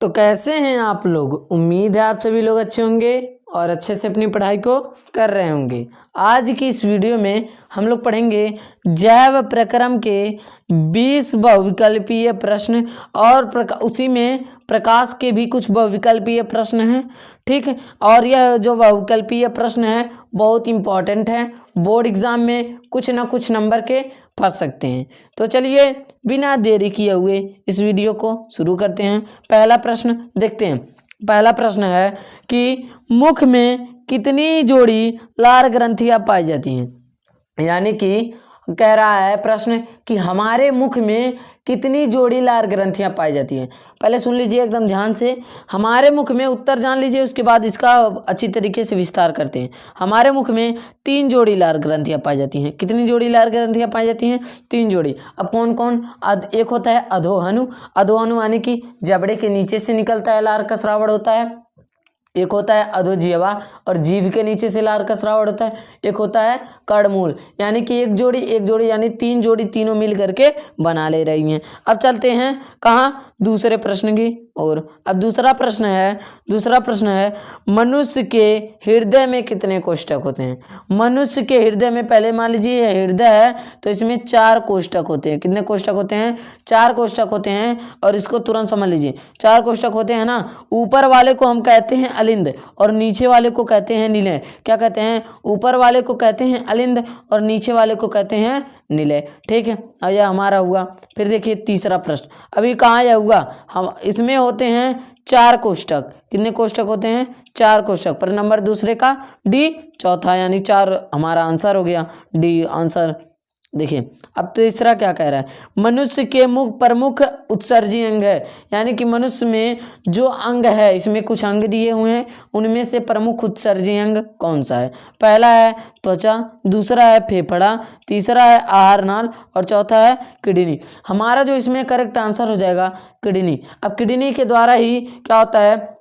तो कैसे हैं आप लोग। उम्मीद है आप सभी लोग अच्छे होंगे और अच्छे से अपनी पढ़ाई को कर रहे होंगे। आज की इस वीडियो में हम लोग पढ़ेंगे जैव प्रक्रम के 20 बहुविकल्पीय प्रश्न और उसी में प्रकाश के भी कुछ बहुविकल्पीय प्रश्न हैं। ठीक है, और यह जो बहुविकल्पीय प्रश्न है बहुत इंपॉर्टेंट है, बोर्ड एग्जाम में कुछ ना कुछ नंबर के फंस सकते हैं। तो चलिए बिना देरी किए हुए इस वीडियो को शुरू करते हैं। पहला प्रश्न देखते हैं। पहला प्रश्न है कि मुख में कितनी जोड़ी लार ग्रंथियां पाई जाती हैं। यानी कि कह रहा है प्रश्न कि हमारे मुख में कितनी जोड़ी लार ग्रंथियां पाई जाती हैं। पहले सुन लीजिए एकदम ध्यान से, हमारे मुख में उत्तर जान लीजिए, उसके बाद इसका अच्छी तरीके से विस्तार करते हैं। हमारे मुख में 3 जोड़ी लार ग्रंथियां पाई जाती हैं। कितनी जोड़ी लार ग्रंथियां पाई जाती हैं? 3 जोड़ी। अब कौन कौन? एक होता है अधोहनु। अधोहनु यानी कि जबड़े के नीचे से निकलता है लार का स्रावण होता है। एक होता है अधोजीवा और जीभ के नीचे से लार का स्रावण होता है। एक होता है कर्णमूल, यानी कि एक जोड़ी यानी 3 जोड़ी, तीनों मिल करके बना ले रही हैं। अब चलते हैं कहाँ? दूसरे प्रश्न की ओर। अब दूसरा प्रश्न है मनुष्य के हृदय में कितने कोष्ठक होते हैं। मनुष्य के हृदय में, पहले मान लीजिए हृदय है तो इसमें 4 कोष्ठक होते हैं। कितने कोष्ठक होते हैं? 4 कोष्ठक होते हैं। और इसको तुरंत समझ लीजिए, 4 कोष्ठक होते हैं ना। ऊपर वाले को हम कहते हैं अलिंद और नीचे वाले को कहते हैं निलय। क्या कहते हैं? ऊपर वाले को कहते हैं अलिंद और नीचे वाले को कहते हैं निलय। ठीक है, और यह हमारा हुआ। फिर देखिए तीसरा प्रश्न, अभी कहाँ यह हुआ? हम इसमें होते हैं 4 कोष्ठक। कितने कोष्ठक होते हैं? 4 कोष्ठक। पर नंबर दूसरे का डी चौथा, यानी 4 हमारा आंसर हो गया, डी आंसर। देखिए अब तीसरा क्या कह रहा है? मनुष्य के मुख प्रमुख उत्सर्जी अंग है। यानी कि मनुष्य में जो अंग है, इसमें कुछ अंग दिए हुए हैं, उनमें से प्रमुख उत्सर्जी अंग कौन सा है? पहला है त्वचा, दूसरा है फेफड़ा, तीसरा है आहार नाल और चौथा है किडनी। हमारा जो इसमें करेक्ट आंसर हो जाएगा किडनी। अब किडनी के द्वारा ही क्या होता है,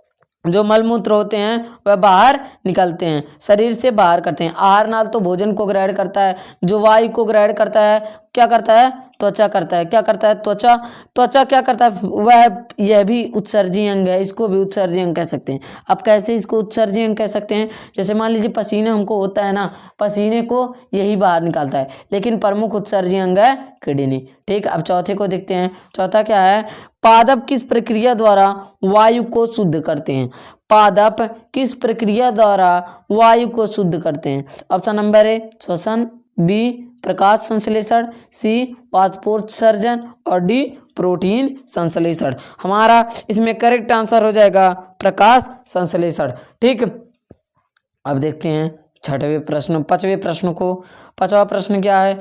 जो मलमूत्र होते हैं वह बाहर निकलते हैं, शरीर से बाहर करते हैं। आहार नाल तो भोजन को ग्रहण करता है, जो वायु को ग्रहण करता है क्या करता है? त्वचा करता है। क्या करता है? त्वचा क्या करता है? वह यह भी उत्सर्जी अंग है, इसको भी उत्सर्जी अंग कह सकते हैं। अब कैसे इसको उत्सर्जी अंग कह सकते हैं? जैसे मान लीजिए पसीना हमको होता है ना, पसीने को यही बाहर निकालता है, लेकिन प्रमुख उत्सर्जी अंग है किडनी। ठीक, अब चौथे को देखते हैं। चौथा क्या है? पादप किस प्रक्रिया द्वारा वायु को शुद्ध करते हैं। पादप किस प्रक्रिया द्वारा वायु को शुद्ध करते हैं? ऑप्शन नंबर ए श्वसन, बी प्रकाश संश्लेषण, सी वाष्पोत्सर्जन और डी प्रोटीन संश्लेषण। हमारा इसमें करेक्ट आंसर हो जाएगा प्रकाश संश्लेषण। ठीक, अब देखते हैं पांचवें प्रश्न को। पांचवा प्रश्न क्या है?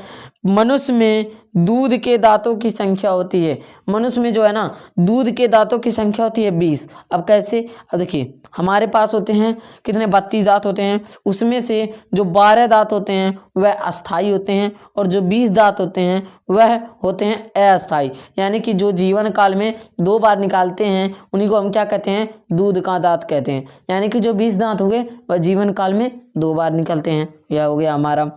मनुष्य में दूध के दांतों की संख्या होती है। मनुष्य में जो है ना, दूध के दांतों की संख्या होती है 20। अब कैसे? अब देखिए हमारे पास होते हैं कितने? 32 दांत होते हैं। उसमें से जो 12 दांत होते हैं वह अस्थाई होते हैं और जो 20 दांत होते हैं वह होते हैं अस्थाई। यानी कि जो जीवन काल में 2 बार निकालते हैं उन्हीं को हम क्या कहते हैं? दूध का दांत कहते हैं। यानी कि जो 20 दांत हो गए वह जीवन काल में 2 बार निकलते हैं। यह हो गया हमारा।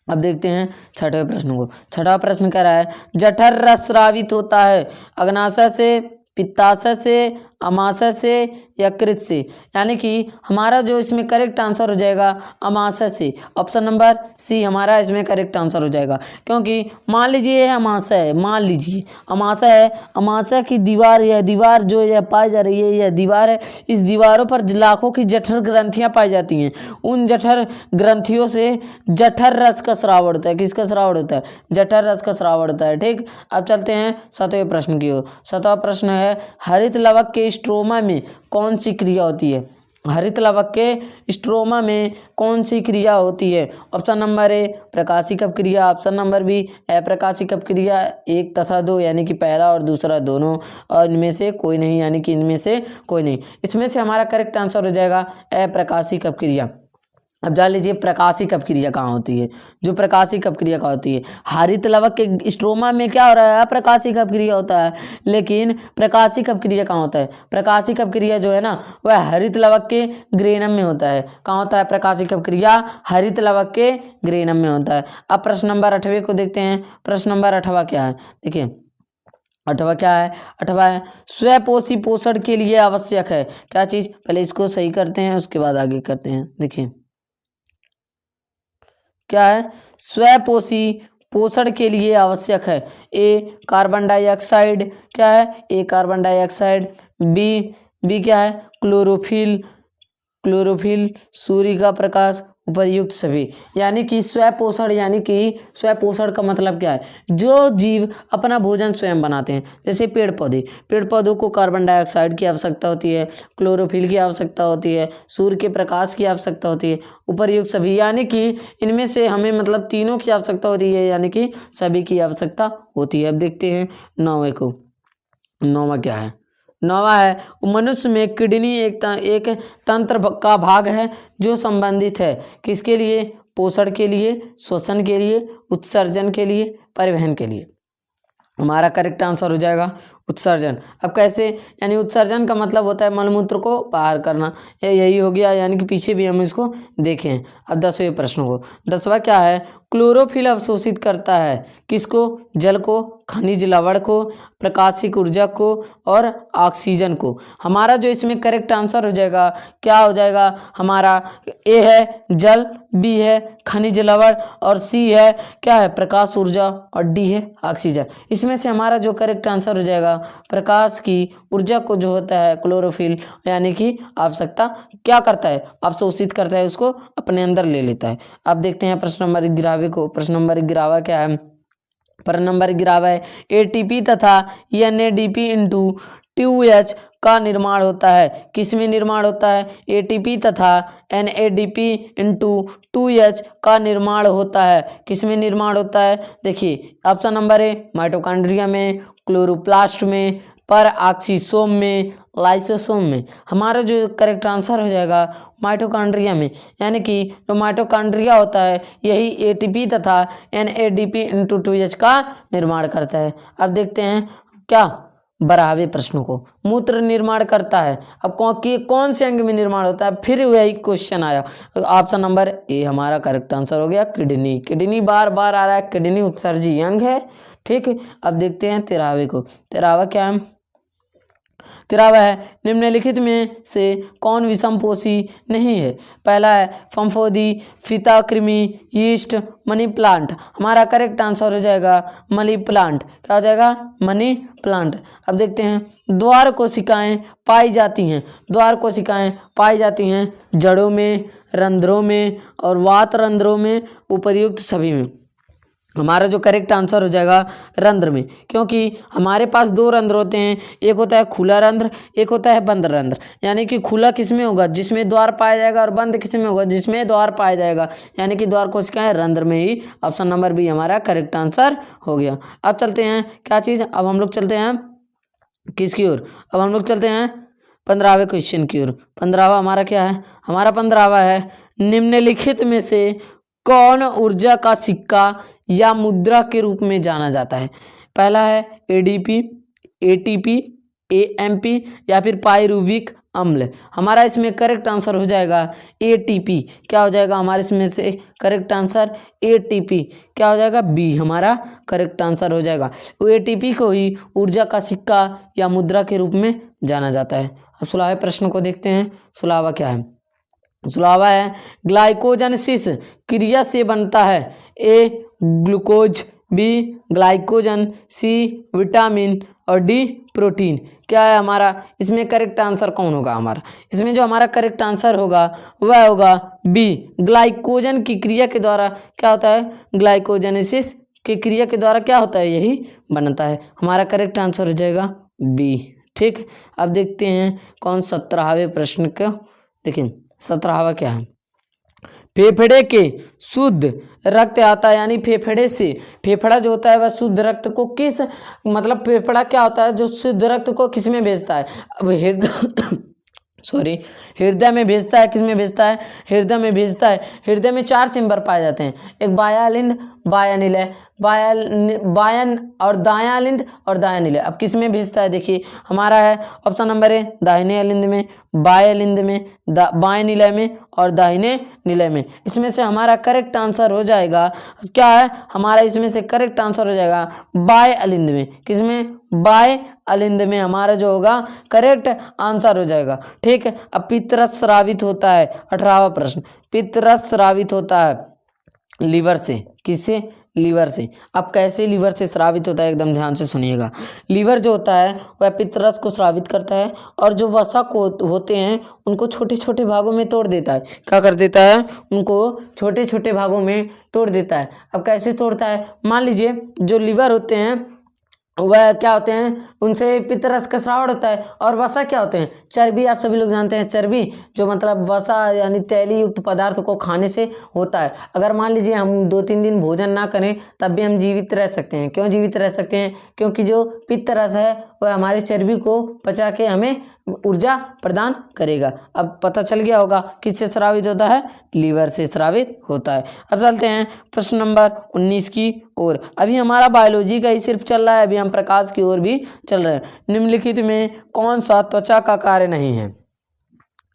अब देखते हैं छठवें प्रश्न को। छठा प्रश्न कह रहा है जठर रस स्रावित होता है अग्नाशय से, पित्ताशय से, अमाशय से या कृत से। यानी कि हमारा जो इसमें करेक्ट आंसर हो जाएगा अमाशय से। ऑप्शन नंबर सी हमारा इसमें करेक्ट आंसर हो जाएगा, क्योंकि मान लीजिए अमाशय है, मान लीजिए अमाशय है, अमाशय की दीवार, यह दीवार जो यह पाई जा रही है यह दीवार है। इस दीवारों पर लाखों की जठर ग्रंथियां पाई जाती हैं। उन जठर ग्रंथियों से जठर रस का स्राव होता है। किसका स्राव होता है? जठर रस का स्राव होता है। ठीक, अब चलते हैं 7वें प्रश्न की ओर। 7वां प्रश्न है हरित लवक के स्ट्रोमा में कौन सी क्रिया होती है। हरित लवक के स्ट्रोमा में कौन सी क्रिया होती है? ऑप्शन नंबर ए प्रकाशिक अपक्रिया, ऑप्शन नंबर बी अप्रकाशिक अपक्रिया 1 तथा 2, यानी कि पहला और दूसरा दोनों, और इनमें से कोई नहीं, यानी कि इनमें से कोई नहीं। इसमें से हमारा करेक्ट आंसर हो जाएगा अप्रकाशिक अपक्रिया। अब जान लीजिए प्रकाशिक अपक्रिया कहाँ होती है। जो प्रकाशिक अपक्रिया कहाँ होती है? हरित लवक के स्ट्रोमा में क्या हो रहा है? अप्रकाशिक अपक्रिया होता है। लेकिन प्रकाशिक अपक्रिया कहाँ होता है? प्रकाशिक अपक्रिया जो है ना वह हरित लवक के ग्रेनम में होता है। कहाँ होता है प्रकाशिक अपक्रिया? हरित लवक के ग्रेनम में होता है। अब प्रश्न नंबर 8वें को देखते हैं। प्रश्न नंबर 8वां क्या है? देखिए अठवा क्या है, अठवा है स्वपोषी पोषण के लिए आवश्यक है। क्या चीज, पहले इसको सही करते हैं उसके बाद आगे करते हैं। देखिए क्या है, स्वपोषी पोषण के लिए आवश्यक है। ए कार्बन डाइऑक्साइड, क्या है, ए कार्बन डाइऑक्साइड। बी क्या है, क्लोरोफिल, सूर्य का प्रकाश, उपयुक्त सभी। यानी कि स्वपोषण, यानी कि स्वपोषण का मतलब क्या है, जो जीव अपना भोजन स्वयं बनाते हैं। जैसे पेड़ पौधों को कार्बन डाइऑक्साइड की आवश्यकता होती है, क्लोरोफिल की आवश्यकता होती है, सूर्य के प्रकाश की आवश्यकता होती है, उपयुक्त सभी। यानी कि इनमें से हमें मतलब तीनों की आवश्यकता होती है, यानी कि सभी की आवश्यकता होती है। अब देखते हैं नौवे को। नौवा क्या है, नौवा है मनुष्य में किडनी एक तंत्र का भाग है जो संबंधित है किसके लिए, पोषण के लिए, श्वसन के लिए, उत्सर्जन के लिए, परिवहन के लिए। हमारा करेक्ट आंसर हो जाएगा उत्सर्जन। अब कैसे, यानी उत्सर्जन का मतलब होता है मलमूत्र को बाहर करना, यही हो गया। यानी कि पीछे भी हम इसको देखें। अब 10वें प्रश्न को, 10वां क्या है, क्लोरोफिल अवशोषित करता है किसको, जल को, खनिज लवण को, प्रकाशिक ऊर्जा को और ऑक्सीजन को। हमारा जो इसमें करेक्ट आंसर हो जाएगा क्या हो जाएगा, हमारा ए है जल, बी है खनिज लवण और सी है क्या है, प्रकाश ऊर्जा और डी है ऑक्सीजन। इसमें से हमारा जो करेक्ट आंसर हो जाएगा प्रकाश की ऊर्जा को जो होता है क्लोरोफिल यानी कि आवश्यकता क्या करता है, अवशोषित करता है, उसको अपने अंदर ले लेता है। अब देखते हैं प्रश्न नंबर 11 को। प्रश्न नंबर 11 क्या है, प्रश्न नंबर 11 है एटीपी तथा एनएडीपी इंटू 2H का निर्माण होता है। किसमें निर्माण होता है, एटीपी तथा एनएडीपी इंटू 2H का निर्माण होता है। किसमें निर्माण होता है, देखिए ऑप्शन नंबर ए माइटोकॉन्ड्रिया में, क्लोरोप्लास्ट में, पर ऑक्सीसोम में, लाइसोसोम में। हमारा जो करेक्ट आंसर हो जाएगा माइटोकॉन्ड्रिया में। यानी कि जो माइटोकॉन्ड्रिया होता है यही एटीपी तथा एनएडीपी इंटू 2H का निर्माण करता है। अब देखते हैं क्या 12वें प्रश्न को, मूत्र निर्माण करता है। अब कौन से अंग में निर्माण होता है, फिर वही क्वेश्चन आया। ऑप्शन नंबर ए हमारा करेक्ट आंसर हो गया किडनी। किडनी बार बार आ रहा है, किडनी उत्सर्जी अंग है। ठीक, अब देखते हैं 13वें को। 13वां क्या है, 13वां है निम्नलिखित में से कौन विषमपोषी नहीं है। पहला है फफूंदी, फीता कृमि, यीस्ट, मनी प्लांट। हमारा करेक्ट आंसर हो जाएगा मनी प्लांट। क्या हो जाएगा, मनी प्लांट। अब देखते हैं द्वार कोशिकाएं पाई जाती हैं। द्वार कोशिकाएं पाई जाती हैं जड़ों में, रंध्रों में और वात रंध्रों में, उपर्युक्त सभी में। हमारा जो करेक्ट आंसर हो जाएगा रंध्र में, क्योंकि हमारे पास दो रंध्र होते हैं, एक होता है खुला रंध्र, एक होता है बंद रंध्र। यानी कि खुला किसमें होगा, जिसमें द्वार पाया जाएगा, और बंद किसमें होगा, जिसमें द्वार पाया जाएगा। यानी कि द्वार कोशिकाएं रंध्र में ही। ऑप्शन नंबर बी हमारा करेक्ट आंसर हो गया। अब चलते हैं क्या चीज़, अब हम लोग चलते हैं किसकी ओर, अब हम लोग चलते हैं 15वें क्वेश्चन की ओर। 15वां हमारा क्या है, हमारा 15वां है निम्नलिखित में से कौन ऊर्जा का सिक्का या मुद्रा के रूप में जाना जाता है। पहला है एडीपी, एटीपी, एएमपी या फिर पाइरुविक अम्ल। हमारा इसमें करेक्ट आंसर हो जाएगा एटीपी। क्या हो जाएगा हमारे इसमें से करेक्ट आंसर एटीपी। क्या हो जाएगा, बी हमारा करेक्ट आंसर हो जाएगा। तो एटीपी को ही ऊर्जा का सिक्का या मुद्रा के रूप में जाना जाता है। अब 16वें प्रश्न को देखते हैं। 16वां क्या है, 16वां है ग्लाइकोजनसिस क्रिया से बनता है। A glucose, B glycogen, C vitamin और डी प्रोटीन। क्या है हमारा इसमें करेक्ट आंसर कौन होगा, हमारा इसमें जो हमारा करेक्ट आंसर होगा वह होगा बी ग्लाइकोजन की क्रिया के द्वारा। क्या होता है, ग्लाइकोजेनेसिस की क्रिया के द्वारा क्या होता है, यही बनता है। हमारा करेक्ट आंसर हो जाएगा बी। ठीक, अब देखते हैं कौन 17वें प्रश्न को। देखिए 17वां क्या है, फेफड़े के शुद्ध रक्त आता है। यानी फेफड़े से, फेफड़ा जो होता है वह शुद्ध रक्त को किस, मतलब फेफड़ा क्या होता है जो शुद्ध रक्त को किस में भेजता है, अब हृदय में भेजता है। किस में भेजता है, हृदय में भेजता है। हृदय में 4 चेंबर पाए जाते हैं, एक बाह्यलिंद, बाया निलय, बायन और दायां अलिंद और दायां निलय। अब किस में भेजता है, देखिए हमारा है ऑप्शन नंबर ए दाहिने अलिंद में, बाएं अलिंद में, बाएं निलय में और दाहिने निलय में। इसमें से हमारा करेक्ट आंसर हो जाएगा क्या है, हमारा इसमें से करेक्ट आंसर हो जाएगा बाएं अलिंद में। किसमें, बाएं अलिंद में हमारा जो होगा करेक्ट आंसर हो जाएगा। ठीक है, अब पित्तरस स्रावित होता है, 18वां प्रश्न, पित्तरस स्रावित होता है लीवर से, किससे, लीवर से। अब कैसे लीवर से स्रावित होता है, एकदम ध्यान से सुनिएगा। लीवर जो होता है वह पित्तरस को स्रावित करता है और जो वसा को होते हैं उनको छोटे छोटे भागों में तोड़ देता है। क्या कर देता है, उनको छोटे छोटे भागों में तोड़ देता है। अब कैसे तोड़ता है, मान लीजिए जो लीवर होते हैं वह क्या होते हैं, उनसे पित्तरस का स्रावण होता है। और वसा क्या होते हैं, चर्बी। आप सभी लोग जानते हैं चर्बी, जो मतलब वसा यानी तैली युक्त पदार्थ को खाने से होता है। अगर मान लीजिए हम 2-3 दिन भोजन ना करें तब भी हम जीवित रह सकते हैं। क्यों जीवित रह सकते हैं, क्योंकि जो पित्तरस है वह हमारी चर्बी को पचा के हमें ऊर्जा प्रदान करेगा। अब पता चल गया होगा किससे स्रावित होता है, लीवर से स्रावित होता है। अब चलते हैं प्रश्न नंबर 19 की ओर। अभी हमारा बायोलॉजी का ही सिर्फ चल रहा है, अभी हम प्रकाश की ओर भी चल रहे हैं। निम्नलिखित में कौन सा त्वचा का कार्य नहीं है,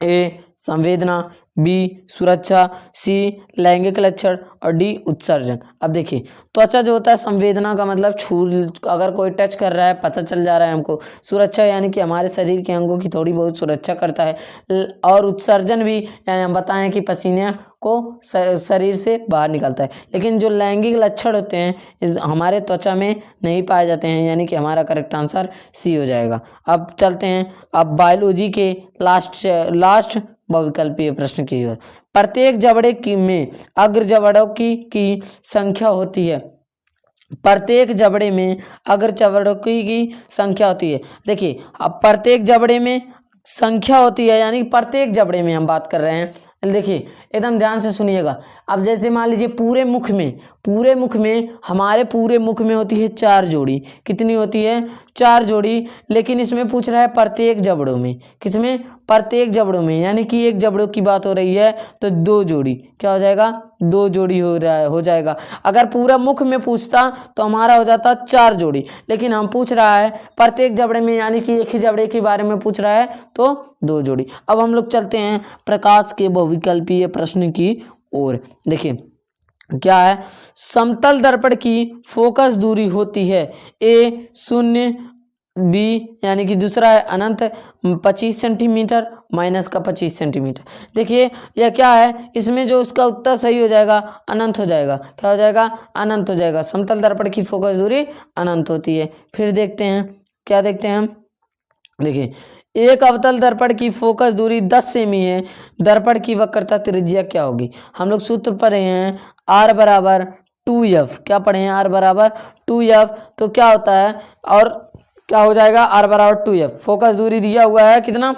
ए संवेदना, बी सुरक्षा, सी लैंगिक लक्षण और डी उत्सर्जन। अब देखिए त्वचा जो होता है, संवेदना का मतलब अगर कोई टच कर रहा है पता चल जा रहा है हमको। सुरक्षा यानी कि हमारे शरीर के अंगों की थोड़ी बहुत सुरक्षा करता है। और उत्सर्जन भी यानी हम बताएं कि पसीने को शरीर से बाहर निकलता है। लेकिन जो लैंगिक लक्षण होते हैं हमारे त्वचा में नहीं पाए जाते हैं, यानी कि हमारा करेक्ट आंसर सी हो जाएगा। अब चलते हैं अब बायोलॉजी के लास्ट बहुविकल्पीय प्रश्न की ओर। प्रत्येक जबड़े की में अग्र जबड़ों की संख्या होती है, प्रत्येक जबड़े में अग्र जबड़ों की संख्या होती है। देखिए अब प्रत्येक जबड़े में संख्या होती है, यानी प्रत्येक जबड़े में हम बात कर रहे हैं। देखिए एकदम ध्यान से सुनिएगा। अब जैसे मान लीजिए पूरे मुख में हमारे पूरे मुख में होती है 4 जोड़ी। कितनी होती है, 4 जोड़ी। लेकिन इसमें पूछ रहा है प्रत्येक जबड़ों में, किसमें, प्रत्येक जबड़ों में, यानी कि एक जबड़ों की बात हो रही है तो 2 जोड़ी। क्या हो जाएगा, 2 जोड़ी हो जाएगा। अगर पूरा मुख में पूछता तो हमारा हो जाता 4 जोड़ी। लेकिन हम पूछ रहा है प्रत्येक जबड़े में, यानी कि एक ही जबड़े के बारे में पूछ रहा है तो 2 जोड़ी। अब हम लोग चलते हैं प्रकाश के बहुविकल्पीय प्रश्न की ओर। देखिए क्या है, समतल दर्पण की फोकस दूरी होती है, ए 0, बी यानी कि दूसरा है अनंत 25 सेंटीमीटर, माइनस का 25 सेंटीमीटर। देखिए यह क्या है, इसमें जो उसका उत्तर सही हो जाएगा अनंत हो जाएगा। क्या हो जाएगा, अनंत हो जाएगा। समतल दर्पण की फोकस दूरी अनंत होती है। फिर देखते हैं क्या देखते हैं हम। देखिए एक अवतल दर्पण की फोकस दूरी 10 सेमी है, दर्पण की वक्रता त्रिज्या क्या होगी। हम लोग सूत्र पढ़े हैं R बराबर 2F। क्या पढ़े हैं, R बराबर 2F। तो क्या होता है, और क्या हो जाएगा, R बराबर 2F। फोकस दूरी दिया हुआ है कितना,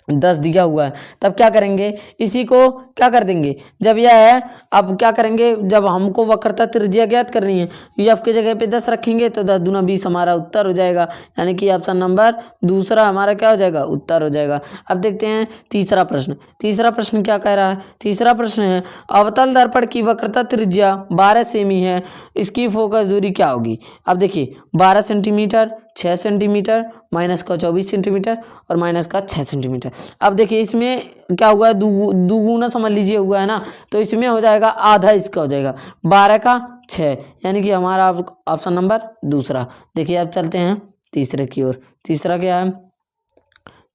10 दिया हुआ है। तब क्या करेंगे, इसी को क्या कर देंगे, जब यह है अब क्या करेंगे, जब हमको वक्रता त्रिज्या ज्ञात करनी है, एफ के जगह पे 10 रखेंगे तो 10 दूना 20 हमारा उत्तर हो जाएगा। यानी कि ऑप्शन नंबर दूसरा हमारा क्या हो जाएगा, उत्तर हो जाएगा। अब देखते हैं तीसरा प्रश्न। तीसरा प्रश्न क्या कह रहा है, तीसरा प्रश्न है अवतल दर्पण की वक्रता त्रिज्या 12 सेमी है, इसकी फोकस दूरी क्या होगी। अब देखिए 12 सेंटीमीटर, 6 सेंटीमीटर, माइनस का 24 सेंटीमीटर और माइनस का 6 सेंटीमीटर। अब देखिए इसमें क्या हुआ है, दुगुना समझ लीजिए हुआ है ना, तो इसमें हो जाएगा आधा, इसका हो जाएगा 12 का 6, यानी कि हमारा ऑप्शन नंबर दूसरा। देखिए अब चलते हैं तीसरे की ओर। तीसरा क्या है,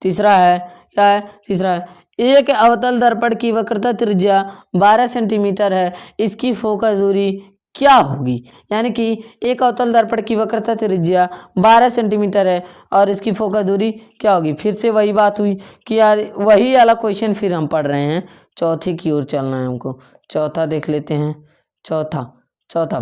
तीसरा है क्या है, तीसरा है एक अवतल दर्पण की वक्रता त्रिज्या 12 सेंटीमीटर है, इसकी फोकस दूरी क्या होगी। यानी कि एक अवतल दर्पण की वक्रता त्रिज्या 12 सेंटीमीटर है और इसकी फोकस दूरी क्या होगी। फिर से वही बात हुई कि यार वही वाला क्वेश्चन फिर हम पढ़ रहे हैं। चौथे की ओर चलना है हमको। चौथा देख लेते हैं, चौथा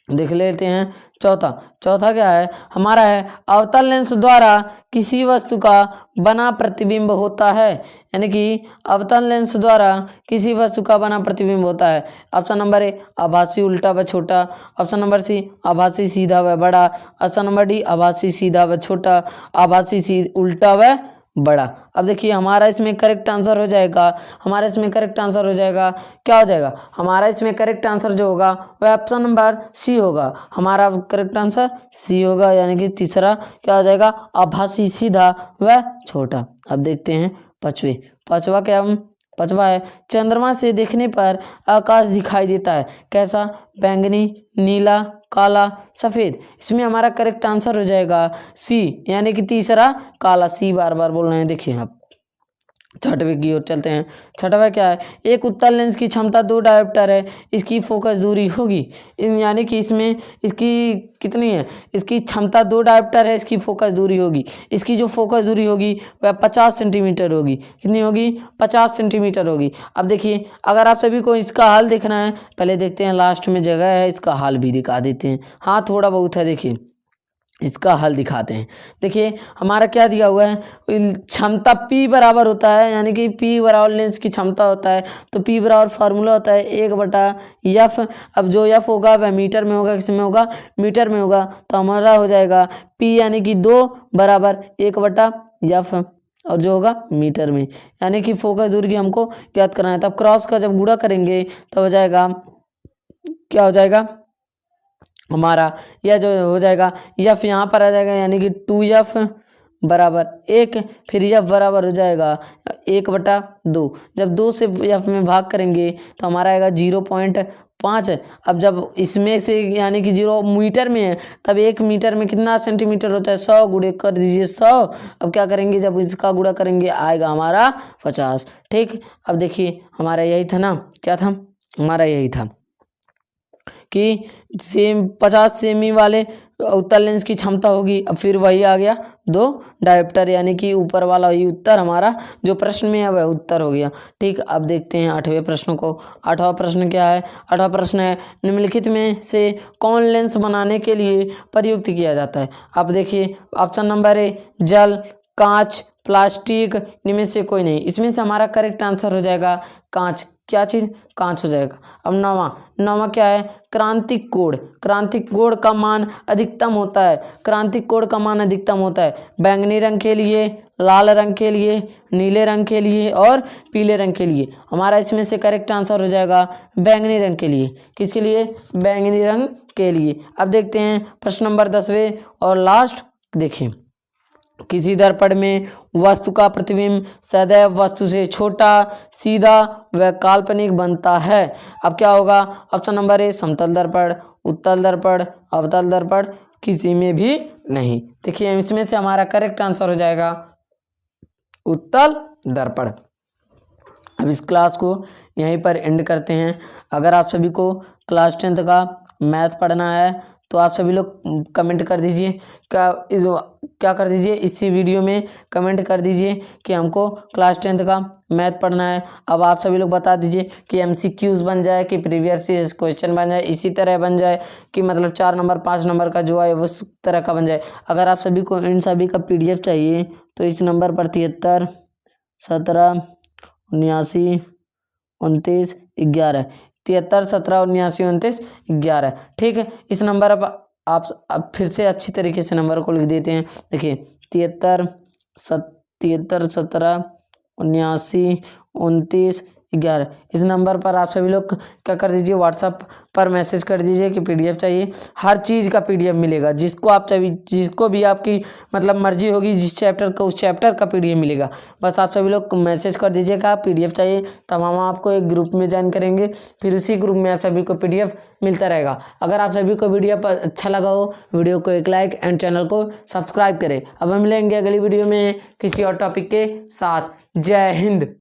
देख लेते हैं। चौथा क्या है हमारा, है अवतल लेंस द्वारा किसी वस्तु का बना प्रतिबिंब होता है। यानी कि अवतल लेंस द्वारा किसी वस्तु का बना प्रतिबिंब होता है। ऑप्शन नंबर ए आभासी उल्टा व छोटा, ऑप्शन नंबर सी आभासी सीधा व बड़ा, ऑप्शन नंबर डी आभासी सीधा व छोटा, आभासी उल्टा व बड़ा। अब देखिए हमारा इसमें करेक्ट आंसर हो जाएगा, क्या हो जाएगा, हमारा इसमें करेक्ट आंसर जो होगा वह ऑप्शन नंबर सी होगा। हमारा करेक्ट आंसर सी होगा, यानी कि तीसरा क्या हो जाएगा, आभासी, सीधा व छोटा। अब देखते हैं पांचवा क्या, पांचवा है चंद्रमा से देखने पर आकाश दिखाई देता है कैसा, बैंगनी, नीला, काला, सफेद। इसमें हमारा करेक्ट आंसर हो जाएगा सी, यानी कि तीसरा काला। सी बार बार बोल रहे हैं। देखिए आप छठवें की ओर चलते हैं। छठवा क्या है, एक उत्तल लेंस की क्षमता 2 डायोप्टर है, इसकी फोकस दूरी होगी, यानी कि इसमें इसकी कितनी है, इसकी क्षमता 2 डायोप्टर है, इसकी फोकस दूरी होगी, इसकी जो फोकस दूरी होगी वह 50 सेंटीमीटर होगी। कितनी होगी, 50 सेंटीमीटर होगी। अब देखिए अगर आप सभी को इसका हल देखना है, पहले देखते हैं लास्ट में जगह है, इसका हल भी दिखा देते हैं। हाँ थोड़ा बहुत है, देखिए इसका हल दिखाते हैं। देखिए हमारा क्या दिया हुआ है, क्षमता P बराबर होता है, यानी कि P बराबर लेंस की क्षमता होता है, तो P बराबर फार्मूला होता है 1/F। अब जो F होगा वह मीटर में होगा, किस में होगा, मीटर में होगा। तो हमारा हो जाएगा P यानी कि 2 बराबर 1/F, और जो होगा मीटर में, यानी कि फोकस दूरी की हमको याद करना है। तब क्रॉस का जब गुणा करेंगे तो हो जाएगा, क्या हो जाएगा हमारा, यह जो हो जाएगा F यहाँ पर आ जाएगा, यानी कि 2F बराबर 1, फिर F बराबर हो जाएगा 1/2। जब 2 से F में भाग करेंगे तो हमारा आएगा 0.5। अब जब इसमें से यानी कि 0 मीटर में है, तब 1 मीटर में कितना सेंटीमीटर होता है, 100 गुणे कर दीजिए 100। अब क्या करेंगे, जब इसका गुणा करेंगे आएगा हमारा 50। ठीक, अब देखिए हमारा यही था ना, क्या था हमारा, यही था कि 50 सेमी वाले उत्तल लेंस की क्षमता होगी। अब फिर वही आ गया 2 डायोप्टर, यानी कि ऊपर वाला वही उत्तर हमारा जो प्रश्न में है वह उत्तर हो गया। ठीक, अब देखते हैं 8वें प्रश्न को। 8वां प्रश्न क्या है, 8वां प्रश्न है निम्नलिखित में से कौन लेंस बनाने के लिए प्रयुक्त किया जाता है। अब देखिए ऑप्शन नंबर ए जल, कांच, प्लास्टिक, इनमें से कोई नहीं। इसमें से हमारा करेक्ट आंसर हो जाएगा कांच। क्या चीज़, कांच हो जाएगा। अब नौवां क्या है, क्रांतिक कोण का मान अधिकतम होता है, क्रांतिक कोण का मान अधिकतम होता है बैंगनी रंग के लिए, लाल रंग के लिए, नीले रंग के लिए और पीले रंग के लिए। हमारा इसमें से करेक्ट आंसर हो जाएगा बैंगनी रंग के लिए। किसके लिए, बैंगनी रंग के लिए। अब देखते हैं प्रश्न नंबर 10वें और लास्ट। देखिए किसी दर्पण में वस्तु का प्रतिबिंब सदैव वस्तु से छोटा, सीधा व काल्पनिक बनता है। अब क्या होगा, ऑप्शन नंबर ए समतल दर्पण, उत्तल दर्पण, अवतल दर्पण, किसी में भी नहीं। देखिए इसमें से हमारा करेक्ट आंसर हो जाएगा उत्तल दर्पण। अब इस क्लास को यहीं पर एंड करते हैं। अगर आप सभी को क्लास 10th का मैथ पढ़ना है तो आप सभी लोग कमेंट कर दीजिए, क्या कर दीजिए, इसी वीडियो में कमेंट कर दीजिए कि हमको क्लास 10th का मैथ पढ़ना है। अब आप सभी लोग बता दीजिए कि MCQs बन जाए कि प्रीवियस ईयर क्वेश्चन बन जाए, इसी तरह बन जाए कि मतलब 4 नंबर 5 नंबर का जो है उस तरह का बन जाए। अगर आप सभी को इन सभी का PDF चाहिए तो इस नंबर पर 73 17 79 29 11 73 17 79 29 11। ठीक है, इस नंबर पर आप अब फिर से अच्छी तरीके से नंबर को लिख देते हैं। देखिए 73 17 79 29 11। इस नंबर पर आप सभी लोग क्या कर दीजिए, व्हाट्सएप पर मैसेज कर दीजिए कि PDF चाहिए। हर चीज़ का PDF मिलेगा, जिसको भी आपकी मतलब मर्जी होगी, जिस चैप्टर का उस चैप्टर का PDF मिलेगा। बस आप सभी लोग मैसेज कर दीजिएगा PDF चाहिए, तब हम आपको एक ग्रुप में ज्वाइन करेंगे, फिर उसी ग्रुप में आप सभी को PDF मिलता रहेगा। अगर आप सभी को वीडियो पर अच्छा लगा हो, वीडियो को एक लाइक एंड चैनल को सब्सक्राइब करें। अब हम मिलेंगे अगली वीडियो में किसी और टॉपिक के साथ। जय हिंद।